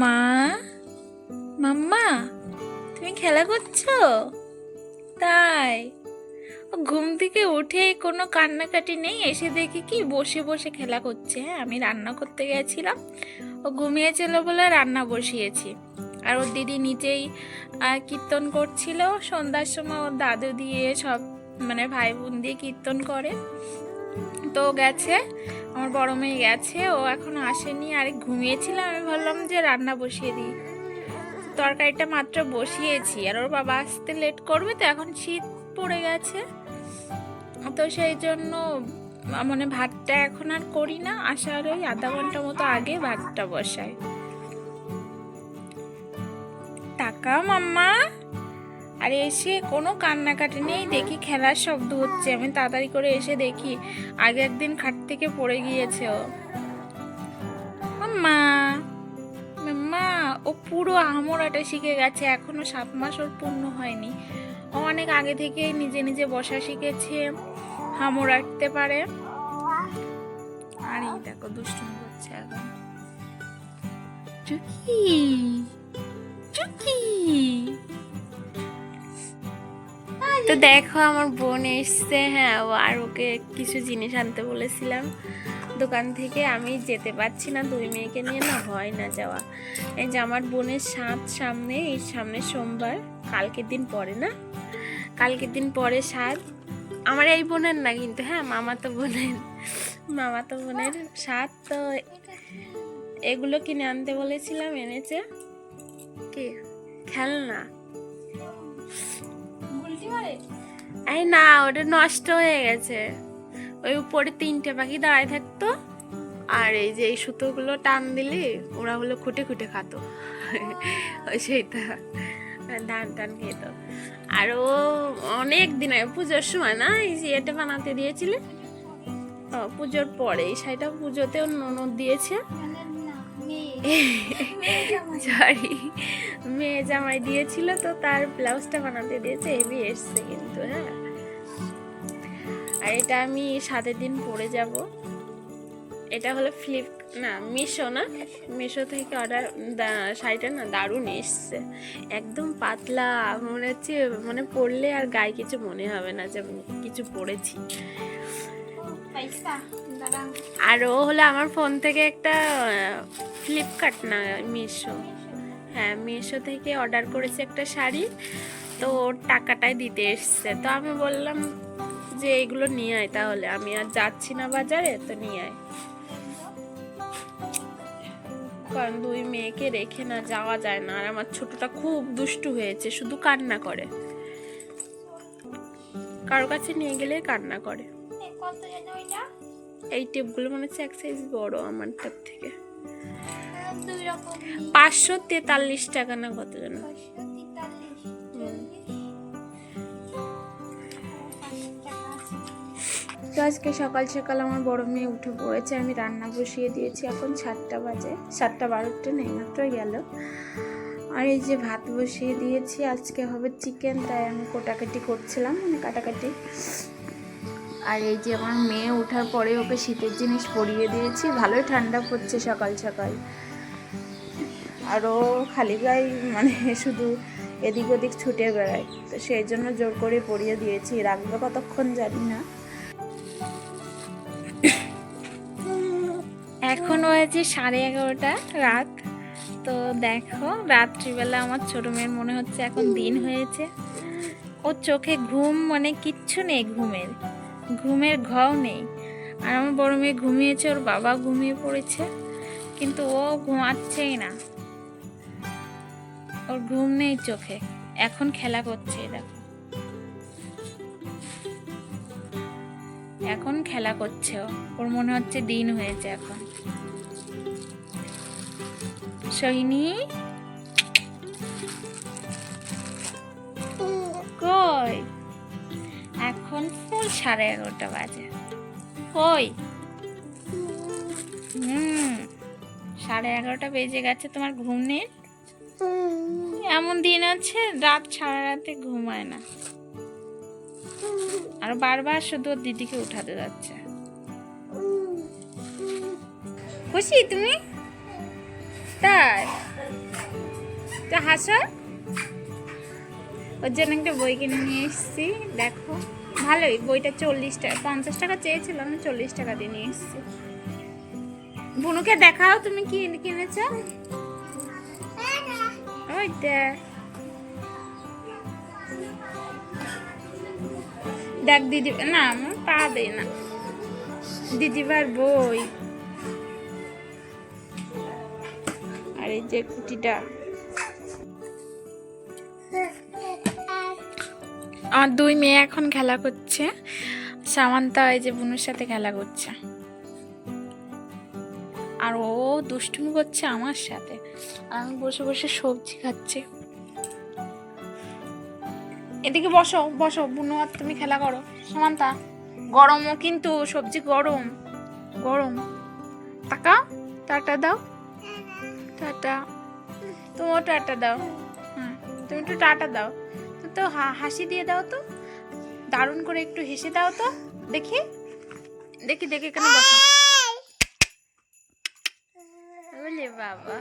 মাম্মা, মাম্মা, তুমি খেলা করছো? তাই? ও ঘুম থেকে উঠে কোনো কান্নাকাটি নেই, এসে দেখি কি বসে বসে খেলা করছে। হ্যাঁ, আমি রান্না করতে গেছিলাম, ও ঘুমিয়েছিল বলে রান্না বসিয়েছি। আর ওর দিদি নিচেই কীর্তন করছিল। সন্ধ্যার সময় ওর দাদু দিয়ে সব মানে ভাই বোন দিয়ে কীর্তন করে, তো গেছে। আমার বড় মেয়ে গেছে, ও এখনো আসেনি। আর ঘুমিয়েছিলাম, আমি ভাবলাম যে রান্না বসিয়ে দিই। তরকারিটা মাত্র বসিয়েছি, আর ওর বাবা আসতে লেট করবে, তো এখন শীত পড়ে গেছে, তো সেই জন্য মানে ভাতটা এখন আর করি না, আসার ওই আধা ঘন্টা মতো আগে ভাতটা বসাই। টাকা মাম্মা। আর এসে কোনো কান্নাকাটি নেই, দেখি খেলার শব্দ হচ্ছে। আমি তাড়াতাড়ি করে এসে দেখি আগে একদিন খাট থেকে পড়ে গিয়েছে ও। মাম্মা, মাম্মা, ও পুরো হামড়াটা শিখে গেছে, এখনো 7 মাস ওর পূর্ণ হয়নি। ও অনেক আগে থেকেই নিজে নিজে বসা শিখেছে, হামড় রাখতে পারে। আর এই দেখো দুষ্টুমি করছে এখন। চুকি, চুকি। তো দেখো আমার বোন এসছে। হ্যাঁ, আর ওকে কিছু জিনিস আনতে বলেছিলাম দোকান থেকে, আমি যেতে পারছি না, 2 মেয়েকে নিয়ে না হয় না যাওয়া। এই যে আমার বোনের সামনে, এই সামনে সোমবার, কালকের দিন পরে না, কালকের দিন পরে সাত। আমার এই বোনের না কিন্তু, হ্যাঁ মামাতো বোনের সাত। তো এগুলো কিনে আনতে বলেছিলাম, এনেছে। কি খেলনা? এই না, ওটা নষ্ট হয়ে গেছে। ওই উপরে 3টে পাখি দাঁড়ায় থাকতো, আর এই যে এই সুতোগুলো টান দিলে ওরা হলো খুঁটে খুঁটে খাতো। ওই সেইটা ধান টান খেত। আর ও অনেক দিন আগে পুজোর সময় না, এই যে এটা বানাতে দিয়েছিলে, পুজোর পরে এই শাড়িটা পুজোতেও ননদ দিয়েছে। সরি, মেয়ে জামাই দিয়েছিল, তো তার ব্লাউজটা বানাতে দিয়েছে, হেভি এসছে কিন্তু। হ্যাঁ, আর এটা আমি 7 দিন পরে যাব। এটা হলো মিশো থেকে অর্ডার। শাড়িটা না দারুণ এসছে, একদম পাতলা, মনে হচ্ছে মানে পরলে আর গায়ে কিছু মনে হবে না যে কিছু পরেছি। আর ও হলো আমার ফোন থেকে একটা ফ্লিপকার্ট না মিশো, হ্যাঁ মিশো থেকে অর্ডার করেছে একটা শাড়ি, তো ওর টাকাটাই দিতে এসছে। তো আমি বললাম যে এগুলো নিয়ে আয়, তাহলে আমি আর যাচ্ছি না বাজারে, তো নিয়ে আয়। কারণ 2 মেয়েকে রেখে না যাওয়া যায় না। আর আমার ছোটটা খুব দুষ্টু হয়েছে, শুধু কান্না করে, কারো কাছে নিয়ে গেলে কান্না করে। এই টেপগুলো মনে হচ্ছে এক সাইজ বড় আমারটার থেকে। 543 টাকা না কত যেন। তো আজকে সকাল সকাল আমার বড় মেয়ে উঠে পড়েছে, আমি রান্না বসিয়ে দিয়েছি। এখন 7টা বাজে, 7টা 12টা নেই, মাত্র গেল। আর এই যে ভাত বসিয়ে দিয়েছি, আজকে হবে চিকেন, তাই আমি কোটাকাটি করছিলাম, মানে কাটাকাটি। আর এই যে আমার মেয়ে ওঠার পরে ওকে শীতের জিনিস পরিয়ে দিয়েছি, ভালোই ঠান্ডা পড়ছে সকাল সকাল। আর ও খালি গায়ে মানে শুধু এদিক ওদিক ছুটে বেড়ায়, তো সেই জন্য জোর করে পরিয়ে দিয়েছি। রাখবে কতক্ষণ জানি না। এখন হয়েছে 11:30 রাত। তো দেখো রাত্রিবেলা আমার ছোট মেয়ের মনে হচ্ছে এখন দিন হয়েছে। ওর চোখে ঘুম মানে কিচ্ছু নেই, ঘুমের ঘাও নেই। আর আমার বড় মেয়ে ঘুমিয়েছে, ওর বাবা ঘুমিয়ে পড়েছে, কিন্তু ও ঘুমাচ্ছেই না, ওর ঘুম নেই চোখে। এখন খেলা করছে, দেখো এখন খেলা করছে, ওর মনে হচ্ছে দিন হয়েছে এখন। সোহিনী কই? এখন ফুল 11:30 বাজে। কই? 11:30 বেজে গেছে, তোমার ঘুম নেই? এমন দিন আছে রাত সারা রাতে ঘুমায় না, আর বারবার শুধু ওর দিদিকে উঠাতে যাচ্ছে। খুশি তুমি? তাই তো হাসো। ওর জন্য একটা বই কিনে নিয়ে এসেছি, দেখো ভালোই বইটা 40 টাকা, 50 টাকা চেয়েছিলাম, 40 টাকা দিয়ে নিয়ে এসেছি। বুনুকে দেখাও তুমি কি কিনেছো। ওই দেখ দেখ দিদি, না আমার পা দেই না, দিদিভার বই। আর এই যে কুটিটা, আমার দুই মেয়ে এখন খেলা করছে। সামান্তা এই যে বুনুর সাথে খেলা করছে, আর ও দুষ্টুমি করছে আমার সাথে, আর আমি বসে বসে সবজি খাচ্ছি। এদিকে বসো বসো, বুনু আর তুমি খেলা করো। সামান্তা, গরমও কিন্তু, সবজি গরম গরম। তাকাও, টাটা দাও, টাটা। তুমিও টাটা দাও। হ্যাঁ, তুমি একটু টাটা দাও তো, হাসি দিয়ে দাও তো, দারুণ করে একটু হেসে দাও তো, দেখি দেখি দেখি, এখানে বসো। বলে বাবা।